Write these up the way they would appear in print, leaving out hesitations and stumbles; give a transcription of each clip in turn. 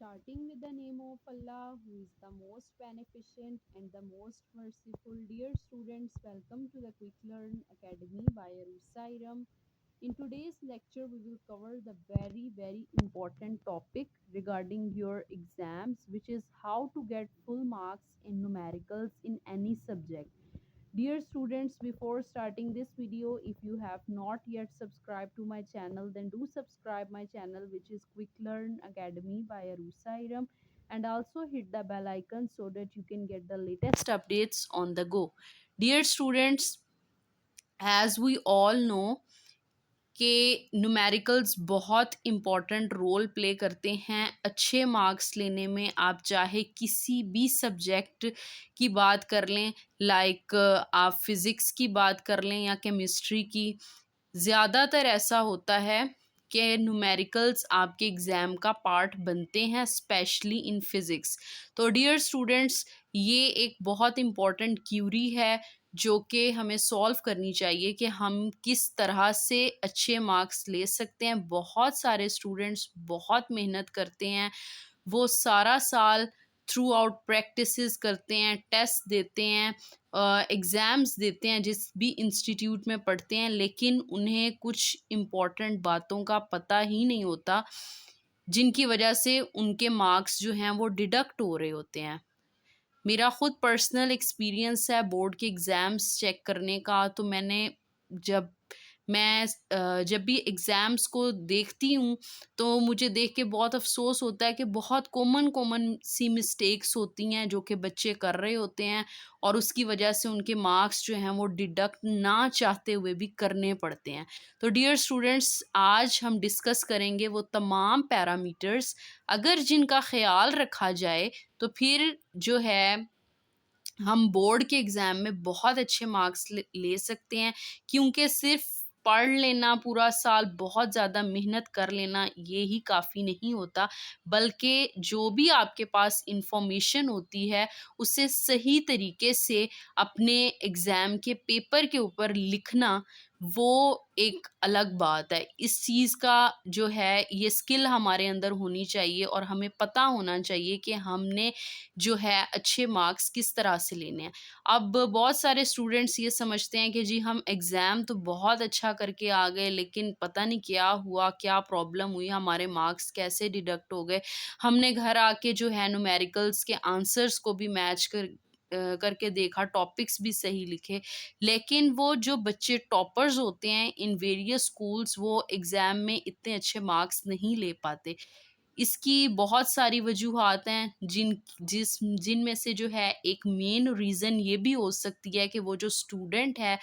Starting with the name of Allah, who is the most beneficent and the most merciful. Dear students, welcome to the Quick Learn Academy by Arusa Iram. In today's lecture, we will cover the very important topic regarding your exams, which is how to get full marks in numericals in any subject. Dear students, before starting this video, if you have not yet subscribed to my channel, then do subscribe my channel, which is Quick Learn Academy by Arusa Iram, and also hit the bell icon so that you can get the latest updates on the go. Dear students, as we all know कि numericals बहुत important role play करते हैं अच्छे marks लेने में। आप चाहे किसी भी सब्जेक्ट की बात कर लें, लाइक आप फिज़िक्स की बात कर लें या केमिस्ट्री की, ज़्यादातर ऐसा होता है कि न्यूमेरिकल्स आपके एग्ज़ाम का पार्ट बनते हैं, स्पेशली इन फिज़िक्स। तो डियर स्टूडेंट्स, ये एक बहुत इम्पॉर्टेंट क्यूरी है जो कि हमें सॉल्व करनी चाहिए कि हम किस तरह से अच्छे मार्क्स ले सकते हैं। बहुत सारे स्टूडेंट्स बहुत मेहनत करते हैं, वो सारा साल थ्रू आउट प्रैक्टिसेस करते हैं, टेस्ट देते हैं, एग्ज़ाम्स देते हैं जिस भी इंस्टीट्यूट में पढ़ते हैं, लेकिन उन्हें कुछ इम्पॉर्टेंट बातों का पता ही नहीं होता, जिनकी वजह से उनके मार्क्स जो हैं वो डिडक्ट हो रहे होते हैं। मेरा खुद पर्सनल एक्सपीरियंस है बोर्ड के एग्ज़ाम्स चेक करने का। तो जब मैं जब भी एग्ज़ाम्स को देखती हूँ तो मुझे देख के बहुत अफ़सोस होता है कि बहुत कॉमन सी मिस्टेक्स होती हैं जो कि बच्चे कर रहे होते हैं, और उसकी वजह से उनके मार्क्स जो हैं वो डिडक्ट ना चाहते हुए भी करने पड़ते हैं। तो डियर स्टूडेंट्स, आज हम डिस्कस करेंगे वो तमाम पैरामीटर्स, अगर जिनका ख़्याल रखा जाए तो फिर जो है हम बोर्ड के एग्ज़ाम में बहुत अच्छे मार्क्स ले सकते हैं। क्योंकि सिर्फ पढ़ लेना पूरा साल, बहुत ज़्यादा मेहनत कर लेना, ये ही काफ़ी नहीं होता, बल्कि जो भी आपके पास इंफॉर्मेशन होती है उसे सही तरीके से अपने एग्ज़ाम के पेपर के ऊपर लिखना, वो एक अलग बात है। इस चीज़ का जो है ये स्किल हमारे अंदर होनी चाहिए और हमें पता होना चाहिए कि हमने जो है अच्छे मार्क्स किस तरह से लेने हैं। अब बहुत सारे स्टूडेंट्स ये समझते हैं कि जी हम एग्ज़ाम तो बहुत अच्छा करके आ गए, लेकिन पता नहीं क्या हुआ, क्या प्रॉब्लम हुई, हमारे मार्क्स कैसे डिडक्ट हो गए। हमने घर आके जो है न्यूमेरिकल्स के आंसर्स को भी करके देखा, टॉपिक्स भी सही लिखे, लेकिन वो जो बच्चे टॉपर्स होते हैं इन वेरियस स्कूल्स, वो एग्ज़ाम में इतने अच्छे मार्क्स नहीं ले पाते। इसकी बहुत सारी वजूहात हैं, जिनमें से जो है एक मेन रीज़न ये भी हो सकती है कि वो जो स्टूडेंट है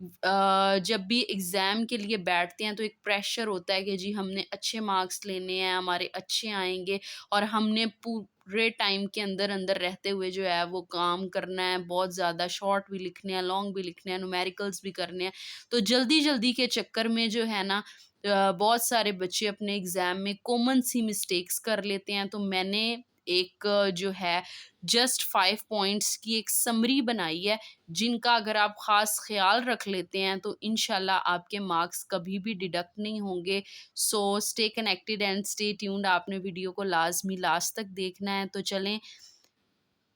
जब भी एग्ज़ाम के लिए बैठते हैं तो एक प्रेशर होता है कि जी हमने अच्छे मार्क्स लेने हैं, हमारे अच्छे आएँगे, और हमने पूरे टाइम के अंदर रहते हुए जो है वो काम करना है, बहुत ज़्यादा शॉर्ट भी लिखने हैं, लॉन्ग भी लिखने हैं, न्यूमेरिकल्स भी करने हैं। तो जल्दी-जल्दी के चक्कर में जो है ना बहुत सारे बच्चे अपने एग्ज़ाम में कॉमन सी मिस्टेक्स कर लेते हैं। तो मैंने एक जो है जस्ट 5 पॉइंट्स की एक समरी बनाई है, जिनका अगर आप ख़ास ख़्याल रख लेते हैं तो इंशाल्लाह आपके मार्क्स कभी भी डिडक्ट नहीं होंगे। So stay connected and stay tuned. आपने वीडियो को लाज़मी लास्ट तक देखना है। तो चलें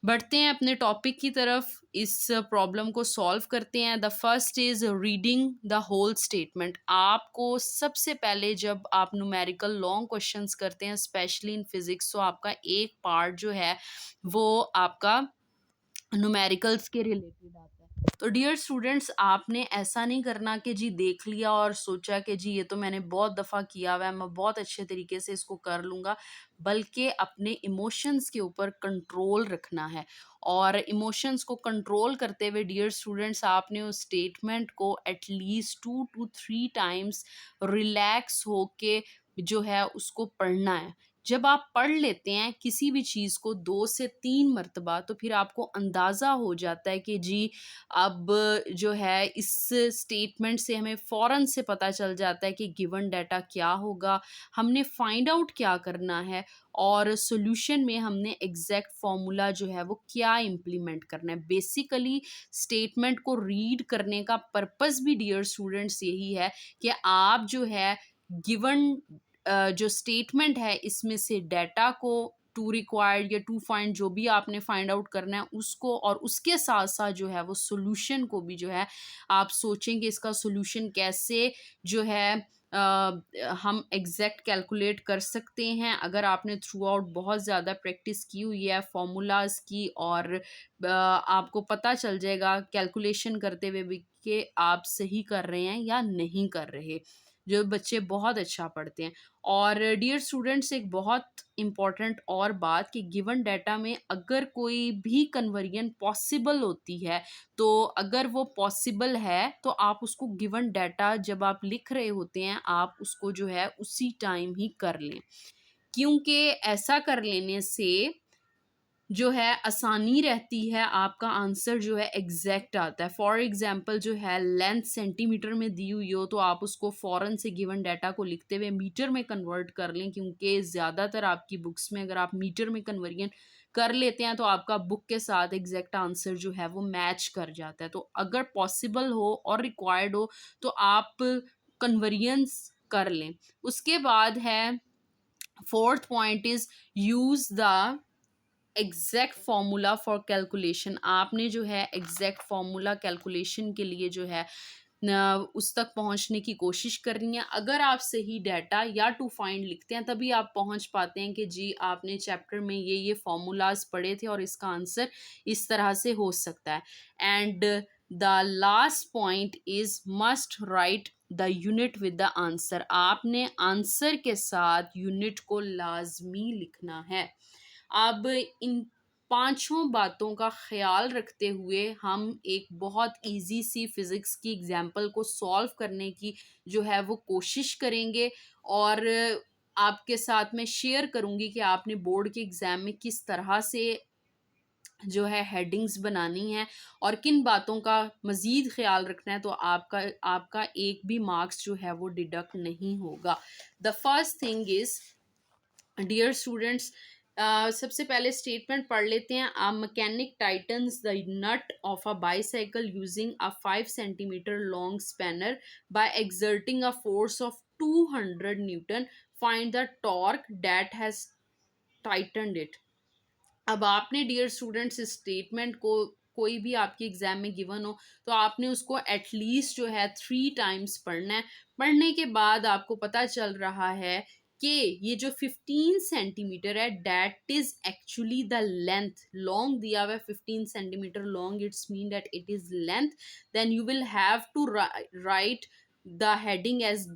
बढ़ते हैं अपने टॉपिक की तरफ, इस प्रॉब्लम को सॉल्व करते हैं। The first is reading the whole statement. आपको सबसे पहले जब आप न्यूमेरिकल लॉन्ग क्वेश्चंस करते हैं, स्पेशली इन फिज़िक्स, तो आपका एक पार्ट जो है वो आपका न्यूमेरिकल्स के रिलेटेड आता है। तो डियर स्टूडेंट्स, आपने ऐसा नहीं करना कि जी देख लिया और सोचा कि जी ये तो मैंने बहुत दफ़ा किया हुआ है, मैं बहुत अच्छे तरीके से इसको कर लूँगा, बल्कि अपने इमोशंस के ऊपर कंट्रोल रखना है। और इमोशंस को कंट्रोल करते हुए डियर स्टूडेंट्स, आपने उस स्टेटमेंट को एटलीस्ट 2 टू 3 टाइम्स रिलैक्स होके जो है उसको पढ़ना है। जब आप पढ़ लेते हैं किसी भी चीज़ को 2 से 3 मर्तबा, तो फिर आपको अंदाज़ा हो जाता है कि जी अब जो है इस स्टेटमेंट से हमें फ़ौरन से पता चल जाता है कि गिवन डाटा क्या होगा, हमने फाइंड आउट क्या करना है, और सॉल्यूशन में हमने एग्जैक्ट फॉर्मूला जो है वो क्या इम्प्लीमेंट करना है। बेसिकली स्टेटमेंट को रीड करने का पर्पस भी डियर स्टूडेंट्स यही है कि आप जो है गिवन जो स्टेटमेंट है इसमें से डाटा को टू रिक्वायर्ड या टू फाइंड, जो भी आपने फाइंड आउट करना है उसको, और उसके साथ साथ जो है वो सोल्यूशन को भी जो है आप सोचेंगे इसका सोल्यूशन कैसे जो है हम एग्जैक्ट कैलकुलेट कर सकते हैं। अगर आपने थ्रू आउट बहुत ज़्यादा प्रैक्टिस की हुई है फॉर्मूलाज की, और आपको पता चल जाएगा कैलकुलेशन करते हुए भी कि आप सही कर रहे हैं या नहीं कर रहे, जो बच्चे बहुत अच्छा पढ़ते हैं। और डियर स्टूडेंट्स, एक बहुत इम्पॉर्टेंट और बात कि गिवन डाटा में अगर कोई भी कन्वर्जन पॉसिबल होती है, तो अगर वो पॉसिबल है तो आप उसको गिवन डाटा जब आप लिख रहे होते हैं आप उसको जो है उसी टाइम ही कर लें, क्योंकि ऐसा कर लेने से जो है आसानी रहती है, आपका आंसर जो है एग्जैक्ट आता है। फॉर एग्जांपल जो है लेंथ सेंटीमीटर में दी हुई हो तो आप उसको फ़ौरन से गिवन डाटा को लिखते हुए मीटर में कन्वर्ट कर लें, क्योंकि ज़्यादातर आपकी बुक्स में अगर आप मीटर में कन्वर्जन कर लेते हैं तो आपका बुक के साथ एग्जैक्ट आंसर जो है वो मैच कर जाता है। तो अगर पॉसिबल हो और रिक्वायर्ड हो तो आप कन्वर्जन्स कर लें। उसके बाद है fourth point is use the exact formula for calculation. आपने जो है एग्जैक्ट फॉर्मूला कैलकुलेशन के लिए जो है उस तक पहुंचने की कोशिश करनी है। अगर आप सही डाटा या टू फाइंड लिखते हैं तभी आप पहुंच पाते हैं कि जी आपने चैप्टर में ये फॉर्मूलाज पढ़े थे और इसका आंसर इस तरह से हो सकता है। And the last point is must write the unit with the answer. आपने आंसर के साथ यूनिट को लाजमी लिखना है। अब इन पांचों बातों का ख्याल रखते हुए हम एक बहुत इजी सी फिज़िक्स की एग्जाम्पल को सॉल्व करने की जो है वो कोशिश करेंगे, और आपके साथ मैं शेयर करूंगी कि आपने बोर्ड के एग्ज़ाम में किस तरह से जो है हेडिंग्स बनानी है और किन बातों का मज़ीद ख्याल रखना है, तो आपका आपका एक भी मार्क्स जो है वो डिडक्ट नहीं होगा। The first thing is dear students, सबसे पहले स्टेटमेंट पढ़ लेते हैं। A mechanic tightens the nut of a bicycle using a 5 centimeter long spanner by exerting a force of 200 newton, find the torque that has tightened it. अब आपने dear students इस statement को, कोई भी आपके एग्जाम में गिवन हो तो आपने उसको एटलीस्ट जो है 3 टाइम्स पढ़ना है। पढ़ने के बाद आपको पता चल रहा है कि ये जो 15 सेंटीमीटर है that is actually the length. Long दिया हुआ है 15 centimetre long, it's mean that it is length. Then you will have to write the heading as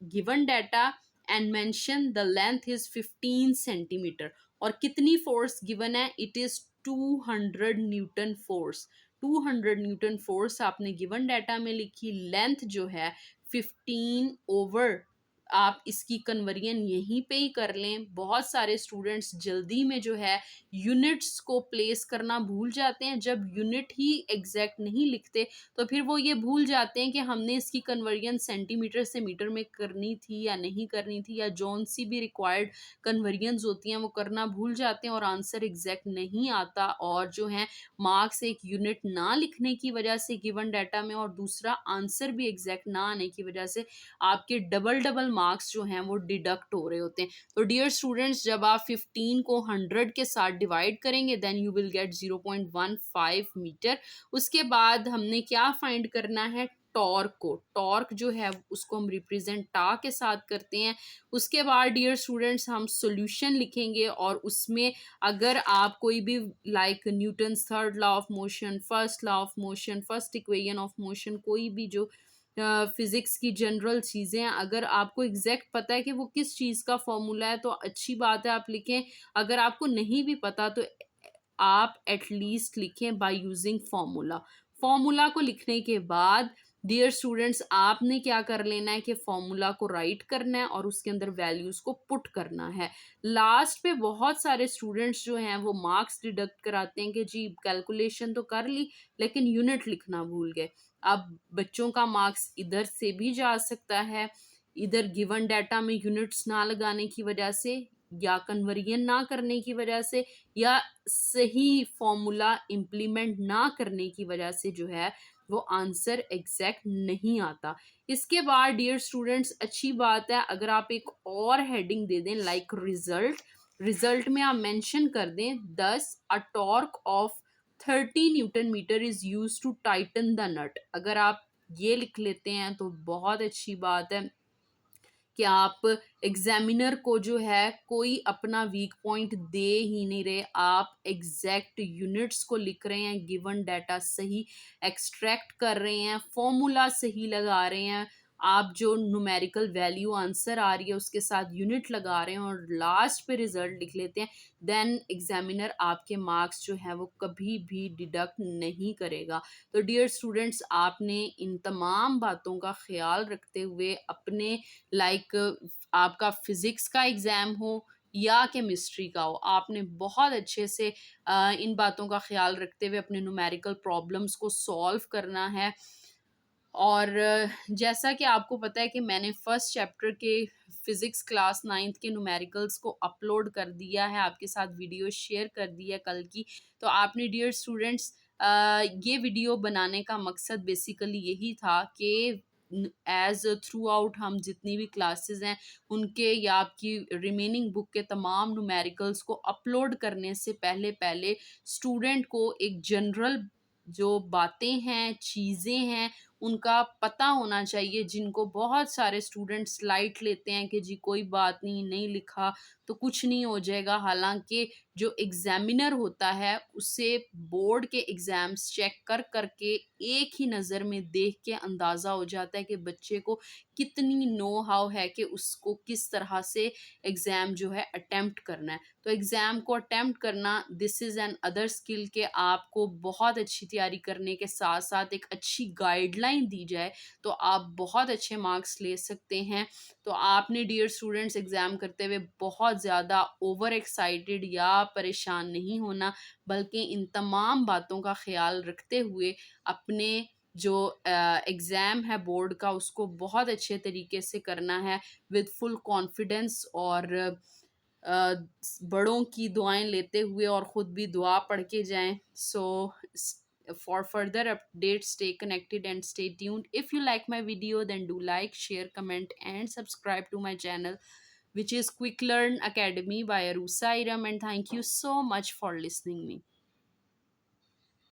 given data and mention the length is 15 centimetre. और कितनी force given है, it is 200 newton force. 200 newton force आपने given data में लिखी, length जो है 15 over, आप इसकी कन्वर्जन यहीं पे ही कर लें। बहुत सारे स्टूडेंट्स जल्दी में जो है यूनिट्स को प्लेस करना भूल जाते हैं। जब यूनिट ही एग्जैक्ट नहीं लिखते तो फिर वो ये भूल जाते हैं कि हमने इसकी कन्वर्जन सेंटीमीटर से मीटर में करनी थी या नहीं करनी थी, या जौन सी भी रिक्वायर्ड कन्वर्जन्स होती हैं वो करना भूल जाते हैं और आंसर एग्जैक्ट नहीं आता। और जो है मार्क्स एक यूनिट ना लिखने की वजह से गिवन डाटा में, और दूसरा आंसर भी एग्जैक्ट ना आने की वजह से आपके डबल डबल मार्क्स जो हैं वो डिडक्ट हो रहे होते हैं। तो डियर स्टूडेंट्स, जब आप 15 को 100 के साथ डिवाइड करेंगे then you will get 0.15 metre. उसके बाद हमने क्या फाइंड करना है, टॉर्क को। टॉर्क जो है उसको हम रिप्रेजेंट टा के साथ करते हैं। उसके बाद डियर स्टूडेंट्स हम सॉल्यूशन लिखेंगे, और उसमें अगर आप कोई भी like Newton's third law of motion, first law of motion, first equation of motion, कोई भी जो फिज़िक्स की जनरल चीज़ें अगर आपको एग्जैक्ट पता है कि वो किस चीज़ का फॉर्मूला है तो अच्छी बात है, आप लिखें। अगर आपको नहीं भी पता तो आप एटलीस्ट लिखें बाय यूजिंग फॉर्मूला। फॉर्मूला को लिखने के बाद डियर स्टूडेंट्स आपने क्या कर लेना है कि फॉर्मूला को राइट करना है और उसके अंदर वैल्यूज़ को पुट करना है। लास्ट पे बहुत सारे स्टूडेंट्स जो हैं वो मार्क्स डिडक्ट कराते हैं कि जी कैलकुलेशन तो कर ली लेकिन यूनिट लिखना भूल गए। अब बच्चों का मार्क्स इधर से भी जा सकता है, इधर गिवन डाटा में यूनिट्स ना लगाने की वजह से, या कन्वर्जन ना करने की वजह से, या सही फॉर्मूला इम्प्लीमेंट ना करने की वजह से जो है वो आंसर एग्जैक्ट नहीं आता। इसके बाद डियर स्टूडेंट्स अच्छी बात है अगर आप एक और हेडिंग दे दें लाइक रिजल्ट, रिजल्ट में आप मेंशन कर दें, thus a torque of 30 newton meter is use to tighten the nut. अगर आप ये लिख लेते हैं तो बहुत अच्छी बात है कि आप एग्जामिनर को जो है कोई अपना वीक पॉइंट दे ही नहीं रहे, आप एग्जैक्ट यूनिट्स को लिख रहे हैं, गिवन डाटा सही एक्सट्रैक्ट कर रहे हैं, फॉर्मूला सही लगा रहे हैं, आप जो न्यूमेरिकल वैल्यू आंसर आ रही है उसके साथ यूनिट लगा रहे हैं और लास्ट पे रिजल्ट लिख लेते हैं, देन एग्जामिनर आपके मार्क्स जो है वो कभी भी डिडक्ट नहीं करेगा। तो डियर स्टूडेंट्स, आपने इन तमाम बातों का ख्याल रखते हुए अपने लाइक आपका फिजिक्स का एग्ज़ाम हो या केमिस्ट्री का हो, आपने बहुत अच्छे से इन बातों का ख्याल रखते हुए अपने न्यूमेरिकल प्रॉब्लम्स को सॉल्व करना है। और जैसा कि आपको पता है कि मैंने फर्स्ट चैप्टर के फिज़िक्स क्लास 9th के न्यूमेरिकल्स को अपलोड कर दिया है, आपके साथ वीडियो शेयर कर दी है कल की। तो आपने डियर स्टूडेंट्स, ये वीडियो बनाने का मकसद बेसिकली यही था कि एज थ्रू आउट हम जितनी भी क्लासेस हैं उनके या आपकी रिमेनिंग बुक के तमाम न्यूमेरिकल्स को अपलोड करने से पहले पहले स्टूडेंट को एक जनरल जो बातें हैं, चीज़ें हैं, उनका पता होना चाहिए, जिनको बहुत सारे स्टूडेंट्स लाइट लेते हैं कि जी कोई बात नहीं, नहीं लिखा तो कुछ नहीं हो जाएगा। हालांकि जो एग्जामिनर होता है उसे बोर्ड के एग्जाम्स चेक कर करके एक ही नज़र में देख के अंदाज़ा हो जाता है कि बच्चे को कितनी नो हाउ है कि उसको किस तरह से एग्ज़ाम जो है अटेम्प्ट करना है। तो एग्ज़ाम को अटेम्प्ट करना this is an other skill के आपको बहुत अच्छी तैयारी करने के साथ साथ एक अच्छी गाइडलाइन दी जाए तो आप बहुत अच्छे मार्क्स ले सकते हैं। तो आपने डियर स्टूडेंट्स एग्ज़ाम करते हुए बहुत ज़्यादा ओवर एक्साइटेड या परेशान नहीं होना, बल्कि इन तमाम बातों का ख़्याल रखते हुए अपने जो एग्ज़ाम है बोर्ड का उसको बहुत अच्छे तरीके से करना है विद फुल कॉन्फिडेंस और अ, बड़ों की दुआएं लेते हुए और ख़ुद भी दुआ पढ़ के जाएं। सो for further updates, stay connected and stay tuned. If you like my video, then do like, share, comment and subscribe to my channel, which is Quick Learn Academy by Arusa Iram, and thank you so much for listening me.